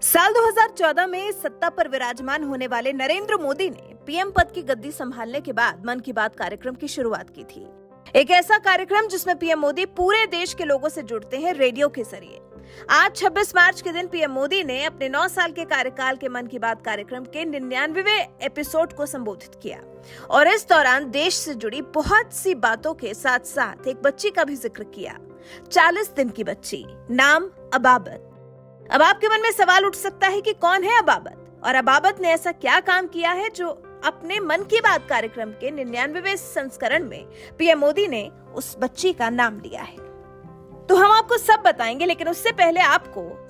साल 2014 में सत्ता पर विराजमान होने वाले नरेंद्र मोदी ने पीएम पद की गद्दी संभालने के बाद मन की बात कार्यक्रम की शुरुआत की थी। एक ऐसा कार्यक्रम जिसमें पीएम मोदी पूरे देश के लोगों से जुड़ते हैं रेडियो के जरिए। आज 26 मार्च के दिन पीएम मोदी ने अपने 9 साल के कार्यकाल के मन की बात कार्यक्रम के 99वें एपिसोड को संबोधित किया और इस दौरान देश से जुड़ी बहुत सी बातों के साथ साथ एक बच्ची का भी जिक्र किया। 40 दिन की बच्ची, नाम अबाबत। अब आपके मन में सवाल उठ सकता है कि कौन है अबाबत और अबाबत ने ऐसा क्या काम किया है जो अपने मन की बात कार्यक्रम के 99वें संस्करण में पीएम मोदी ने उस बच्ची का नाम लिया है। तो हम आपको सब बताएंगे, लेकिन उससे पहले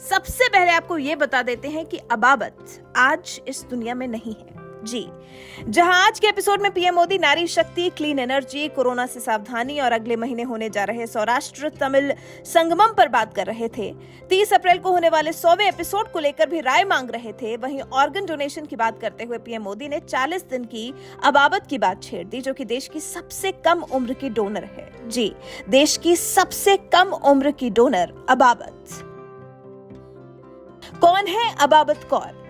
सबसे पहले आपको ये बता देते हैं कि अबाबत आज इस दुनिया में नहीं है। जी, जहां आज के एपिसोड में पीएम मोदी नारी शक्ति, क्लीन एनर्जी, कोरोना से सावधानी और अगले महीने होने जा रहे सौराष्ट्र तमिल संगमम पर बात कर रहे थे, 30 अप्रैल को होने वाले 100वें एपिसोड को लेकर भी राय मांग रहे थे, वहीं ऑर्गन डोनेशन की बात करते हुए पीएम मोदी ने 40 दिन की अबाबत की बात छेड़ दी, जो कि देश की सबसे कम उम्र की डोनर है। जी, देश की सबसे कम उम्र की डोनर अबाबत। कौन है अबाबत कौर?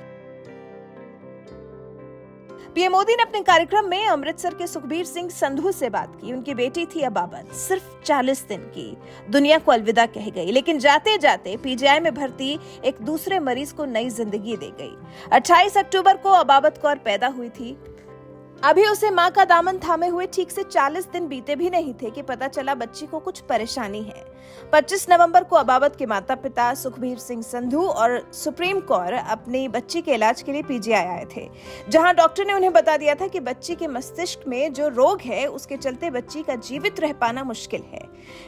पीएम मोदी ने अपने कार्यक्रम में अमृतसर के सुखबीर सिंह संधू से बात की। उनकी बेटी थी अबाबत, सिर्फ 40 दिन की, दुनिया को अलविदा कह गई, लेकिन जाते जाते पीजीआई में भर्ती एक दूसरे मरीज को नई जिंदगी दे गई। 28 अक्टूबर को अबाबत कौर पैदा हुई थी। अभी उसे मां का दामन थामे हुए ठीक से 40 दिन बीते भी नहीं थे कि पता चला बच्ची को कुछ परेशानी है। 25 नवंबर को अबाबत के माता पिता सुखबीर सिंह संधू और सुप्रीम कौर अपनी बच्ची के इलाज के लिए पीजीआई आए थे, जहां डॉक्टर ने उन्हें बता दिया था कि बच्ची के मस्तिष्क में जो रोग है उसके चलते बच्ची का जीवित रह पाना मुश्किल है।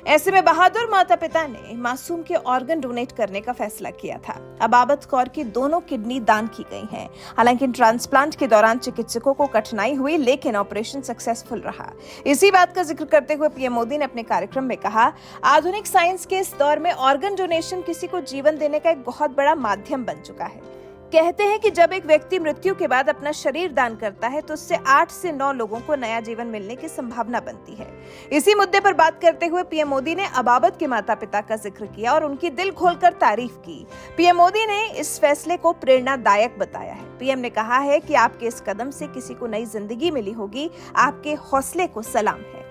ऐसे में बहादुर माता पिता ने मासूम के ऑर्गन डोनेट करने का फैसला किया था। अबाबत कौर की दोनों किडनी दान की गई हैं। हालांकि ट्रांसप्लांट के दौरान चिकित्सकों को कठिनाई हुई, लेकिन ऑपरेशन सक्सेसफुल रहा। इसी बात का जिक्र करते हुए पीएम मोदी ने अपने कार्यक्रम में कहा, आधुनिक साइंस के इस दौर में ऑर्गन डोनेशन किसी को जीवन देने का एक बहुत बड़ा माध्यम बन चुका है। कहते हैं कि जब एक व्यक्ति मृत्यु के बाद अपना शरीर दान करता है तो उससे 8 से 9 लोगों को नया जीवन मिलने की संभावना बनती है। इसी मुद्दे पर बात करते हुए पीएम मोदी ने अबाबत के माता पिता का जिक्र किया और उनकी दिल खोलकर तारीफ की। पीएम मोदी ने इस फैसले को प्रेरणादायक बताया है। पीएम ने कहा है कि आपके इस कदम से किसी को नई जिंदगी मिली होगी, आपके हौसले को सलाम है।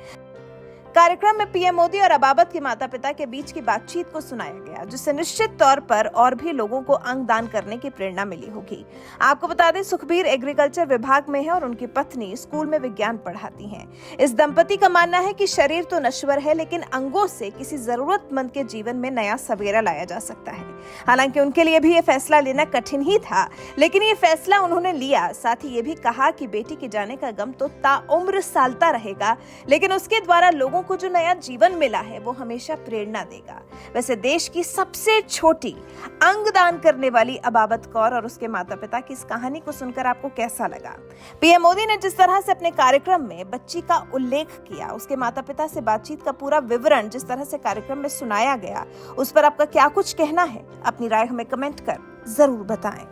कार्यक्रम में पीएम मोदी और अबाबत के माता पिता के बीच की बातचीत को सुनाया गया, जिससे निश्चित तौर पर और भी लोगों को अंग दान करने की प्रेरणा मिली होगी। आपको बता दें, सुखबीर एग्रीकल्चर विभाग में है और उनकी पत्नी स्कूल में विज्ञान पढ़ाती हैं। इस दंपति का मानना है कि शरीर तो नश्वर है, लेकिन अंगों से किसी जरूरतमंद के जीवन में नया सवेरा लाया जा सकता है। हालांकि उनके लिए भी ये फैसला लेना कठिन ही था, लेकिन ये फैसला उन्होंने लिया। साथ ही ये भी कहा कि बेटी के जाने का गम तो ताउम्र सालता रहेगा, लेकिन उसके द्वारा लोगों को जो नया जीवन मिला है वो हमेशा प्रेरणा देगा। वैसे देश की सबसे छोटी अंगदान करने वाली अबाबत कौर और उसके माता पिता की इस कहानी को सुनकर आपको कैसा लगा? पीएम मोदी ने जिस तरह से अपने कार्यक्रम में बच्ची का उल्लेख किया, उसके माता पिता से बातचीत का पूरा विवरण जिस तरह से कार्यक्रम में सुनाया गया, उस पर आपका क्या कुछ कहना है? अपनी राय हमें कमेंट कर जरूर बताएं।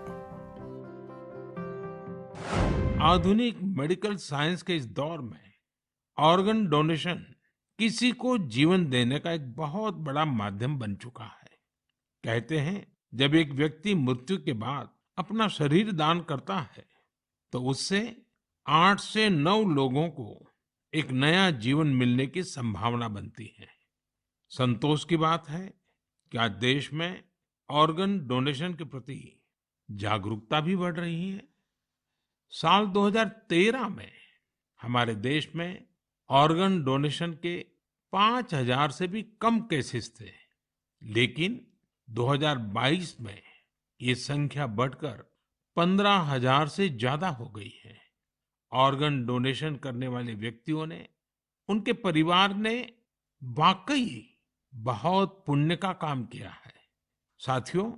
आधुनिक मेडिकल साइंस के इस दौर में ऑर्गन डोनेशन किसी को जीवन देने का एक बहुत बड़ा माध्यम बन चुका है। कहते हैं, जब एक व्यक्ति मृत्यु के बाद अपना शरीर दान करता है तो उससे 8 से 9 लोगों को एक नया जीवन मिलने की संभावना बनती है। संतोष की बात है कि आज देश में ऑर्गन डोनेशन के प्रति जागरूकता भी बढ़ रही है। साल 2013 में हमारे देश में ऑर्गन डोनेशन के 5000 से भी कम केसेस थे, लेकिन 2022 में ये संख्या बढ़कर 15,000 से ज्यादा हो गई है। ऑर्गन डोनेशन करने वाले व्यक्तियों ने, उनके परिवार ने वाकई बहुत पुण्य का काम किया है। साथियों,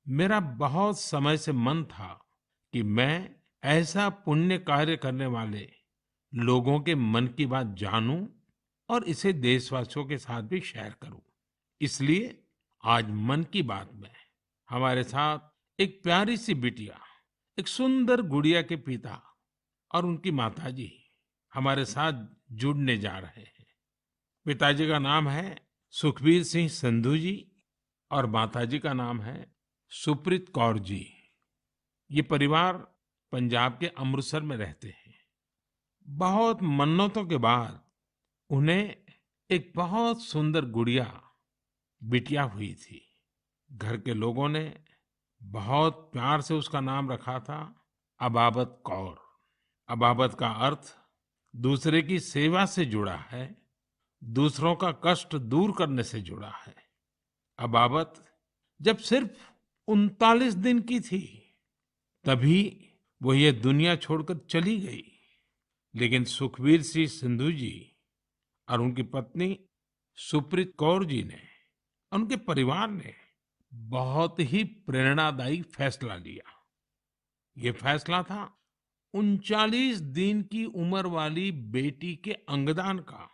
मेरा बहुत समय से मन था कि मैं ऐसा पुण्य कार्य करने वाले लोगों के मन की बात जानूं और इसे देशवासियों के साथ भी शेयर करूं। इसलिए आज मन की बात में हमारे साथ एक प्यारी सी बिटिया, एक सुंदर गुड़िया के पिता और उनकी माताजी हमारे साथ जुड़ने जा रहे हैं। पिताजी का नाम है सुखबीर सिंह संधू जी और माताजी का नाम है सुप्रीत कौर जी। ये परिवार पंजाब के अमृतसर में रहते हैं। बहुत मन्नतों के बाद उन्हें एक बहुत सुंदर गुड़िया बिटिया हुई थी। घर के लोगों ने बहुत प्यार से उसका नाम रखा था अबाबत कौर। अबाबत का अर्थ दूसरे की सेवा से जुड़ा है, दूसरों का कष्ट दूर करने से जुड़ा है। अबाबत जब सिर्फ 39 दिन की थी, तभी वो ये दुनिया छोड़कर चली गई। लेकिन सुखबीर सिंह संधू जी और उनकी पत्नी सुप्रीत कौर जी ने, उनके परिवार ने बहुत ही प्रेरणादायी फैसला लिया। ये फैसला था 39 दिन की उम्र वाली बेटी के अंगदान का,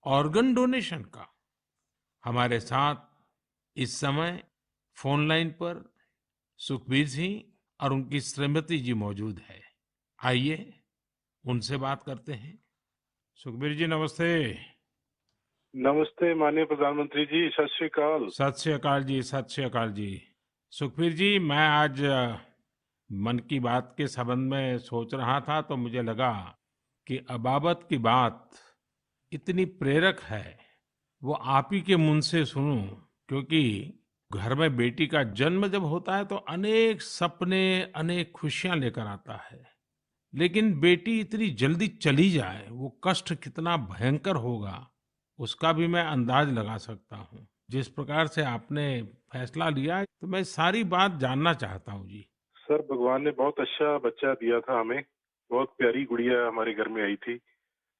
ऑर्गन डोनेशन का। हमारे साथ इस समय फोन लाइन पर सुखबीर सिंह और उनकी श्रीमती जी मौजूद है। आइए उनसे बात करते हैं। सुखबीर जी नमस्ते। नमस्ते माननीय प्रधानमंत्री जी, सत श्री अकाल। सत श्री अकाल जी, सत श्री अकाल जी। सुखबीर जी, मैं आज मन की बात के संबंध में सोच रहा था तो मुझे लगा कि अबाबत की बात इतनी प्रेरक है, वो आप ही के मुंह से सुनूं। क्योंकि घर में बेटी का जन्म जब होता है तो अनेक सपने, अनेक खुशियां लेकर आता है। लेकिन बेटी इतनी जल्दी चली जाए, वो कष्ट कितना भयंकर होगा, उसका भी मैं अंदाज लगा सकता हूँ। जिस प्रकार से आपने फैसला लिया, तो मैं सारी बात जानना चाहता हूँ जी। सर, भगवान ने बहुत अच्छा बच्चा दिया था हमें। बहुत प्यारी गुड़िया हमारे घर में आई थी।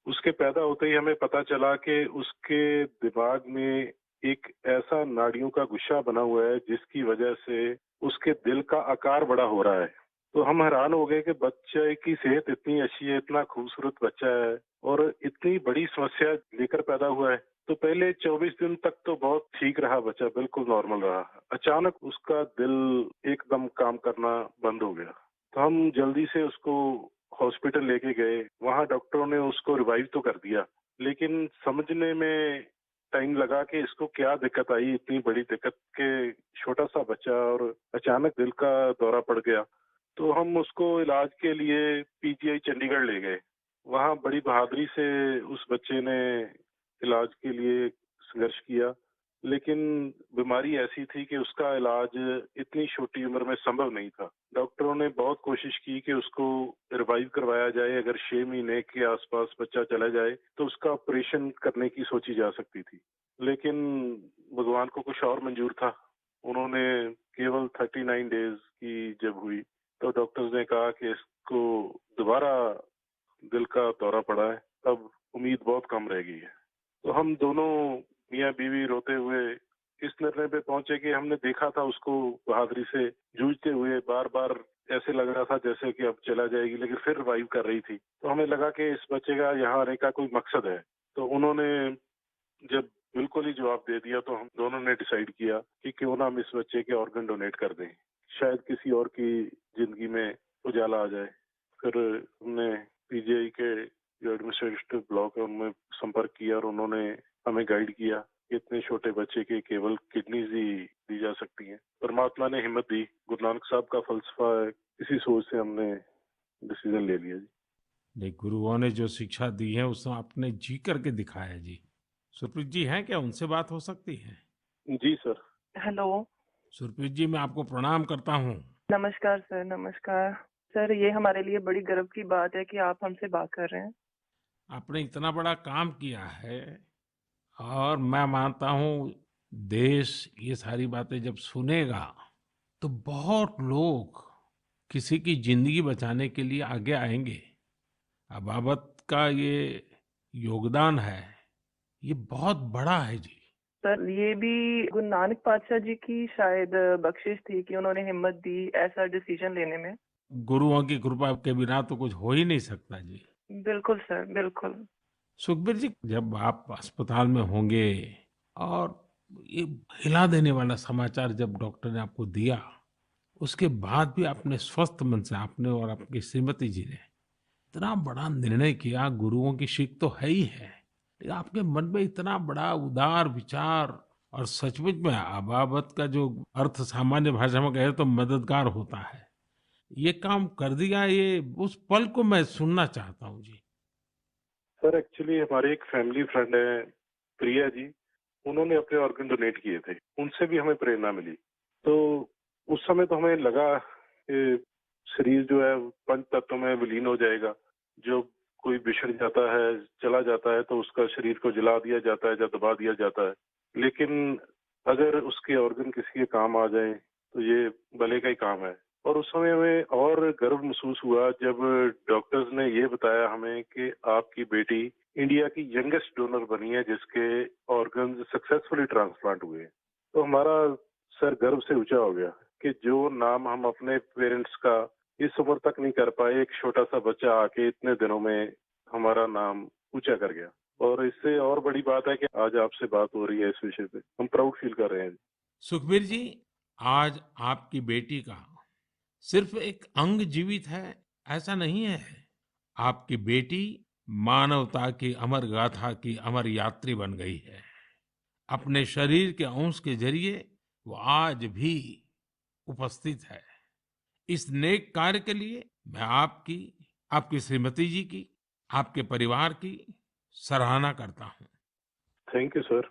उसके पैदा होते ही हमें पता चला कि उसके दिमाग में एक ऐसा नाड़ियों का गुच्छा बना हुआ है जिसकी वजह से उसके दिल का आकार बड़ा हो रहा है। तो हम हैरान हो गए कि बच्चे की सेहत इतनी अच्छी है, इतना खूबसूरत बच्चा है और इतनी बड़ी समस्या लेकर पैदा हुआ है। तो पहले 24 दिन तक तो बहुत ठीक रहा बच्चा, बिल्कुल नॉर्मल रहा। अचानक उसका दिल एकदम काम करना बंद हो गया। तो हम जल्दी से उसको हॉस्पिटल लेके गए। वहाँ डॉक्टरों ने उसको रिवाइव तो कर दिया, लेकिन समझने में टाइम लगा कि इसको क्या दिक्कत आई, इतनी बड़ी दिक्कत के छोटा सा बच्चा और अचानक दिल का दौरा पड़ गया। तो हम उसको इलाज के लिए पीजीआई चंडीगढ़ ले गए। वहाँ बड़ी बहादुरी से उस बच्चे ने इलाज के लिए संघर्ष किया, लेकिन बीमारी ऐसी थी कि उसका इलाज इतनी छोटी उम्र में संभव नहीं था। डॉक्टरों ने बहुत कोशिश की कि उसको रिवाइव करवाया जाए। अगर 6 महीने के आसपास बच्चा चला जाए तो उसका ऑपरेशन करने की सोची जा सकती थी, लेकिन भगवान को कुछ और मंजूर था। उन्होंने केवल 39 डेज की जब हुई तो डॉक्टर्स ने कहा कि इसको दोबारा दिल का दौरा पड़ा है, अब उम्मीद बहुत कम रह गई है। तो हम दोनों मियाँ बीवी रोते हुए इस निर्णय पे पहुंचे कि हमने देखा था उसको बहादुरी से जूझते हुए, बार बार ऐसे लग रहा था जैसे कि अब चला जाएगी, लेकिन फिर रिवाइव कर रही थी। तो हमें लगा कि इस बच्चे का यहाँ आने का कोई मकसद है। तो उन्होंने जब बिल्कुल ही जवाब दे दिया तो हम दोनों ने डिसाइड किया कि क्यों ना हम इस बच्चे के ऑर्गन डोनेट कर दें, शायद किसी और की जिंदगी में उजाला आ जाए। फिर हमने पीजीआई के जो एडमिनिस्ट्रेटिव ब्लॉक है उनमें संपर्क किया और उन्होंने हमें गाइड किया कि इतने छोटे बच्चे के केवल किडनीज ही दी जा सकती हैं। परमात्मा ने हिम्मत दी। गुरु नानक साहब का फलसफा है, इसी सोच से हमने डिसीजन ले लिया जी। नहीं, गुरुओं ने जो शिक्षा दी है उसको आपने जी करके दिखाया जी। सुप्रीत जी हैं क्या, उनसे बात हो सकती है? जी सर। हेलो। सुप्रीत जी, मैं आपको प्रणाम करता हूँ। नमस्कार सर, नमस्कार। सर, ये हमारे लिए बड़ी गर्व की बात है कि आप हमसे बात कर रहे हैं। आपने इतना बड़ा काम किया है और मैं मानता हूँ देश ये सारी बातें जब सुनेगा तो बहुत लोग किसी की जिंदगी बचाने के लिए आगे आएंगे। अबाबत का ये योगदान है, ये बहुत बड़ा है जी। सर, ये भी गुरु नानक पातशाह जी की शायद बख्शिश थी कि उन्होंने हिम्मत दी ऐसा डिसीजन लेने में। गुरुओं की कृपा के बिना तो कुछ हो ही नहीं सकता जी। बिल्कुल सर, बिल्कुल। सुखबीर जी, जब आप अस्पताल में होंगे और ये हिला देने वाला समाचार जब डॉक्टर ने आपको दिया, उसके बाद भी आपने स्वस्थ मन से, आपने और आपकी श्रीमती जी ने इतना बड़ा निर्णय किया। गुरुओं की सीख तो है ही है, लेकिन आपके मन में इतना बड़ा उदार विचार, और सचमुच में अबाबत का जो अर्थ सामान्य भाषा में कहे तो मददगार होता है। ये काम कर दिया, ये उस पल को मैं सुनना चाहता हूँ जी। सर एक्चुअली हमारे एक फैमिली फ्रेंड है, प्रिया जी, उन्होंने अपने ऑर्गन डोनेट किए थे, उनसे भी हमें प्रेरणा मिली। तो उस समय तो हमें लगा कि शरीर जो है पंच तत्वों में विलीन हो जाएगा, जो कोई बिछड़ जाता है, चला जाता है, तो उसका शरीर को जला दिया जाता है या दबा दिया जाता है। लेकिन अगर उसके ऑर्गन किसी के काम आ जाएं तो ये भले का ही काम है। और उस समय हमें और गर्व महसूस हुआ जब डॉक्टर्स ने ये बताया हमें कि आपकी बेटी इंडिया की यंगेस्ट डोनर बनी है जिसके ऑर्गन सक्सेसफुली ट्रांसप्लांट हुए। तो हमारा सर गर्व से ऊंचा हो गया कि जो नाम हम अपने पेरेंट्स का इस उम्र तक नहीं कर पाए, एक छोटा सा बच्चा आके इतने दिनों में हमारा नाम ऊंचा कर गया। और इससे और बड़ी बात है कि आज आपसे बात हो रही है इस विषय पे, हम प्राउड फील कर रहे हैं। सुखबीर जी, आज आपकी बेटी का सिर्फ एक अंग जीवित है ऐसा नहीं है। आपकी बेटी मानवता की अमर गाथा की अमर यात्री बन गई है। अपने शरीर के अंश के जरिए वो आज भी उपस्थित है। इस नेक कार्य के लिए मैं आपकी, आपकी श्रीमती जी की, आपके परिवार की सराहना करता हूँ। Thank you sir.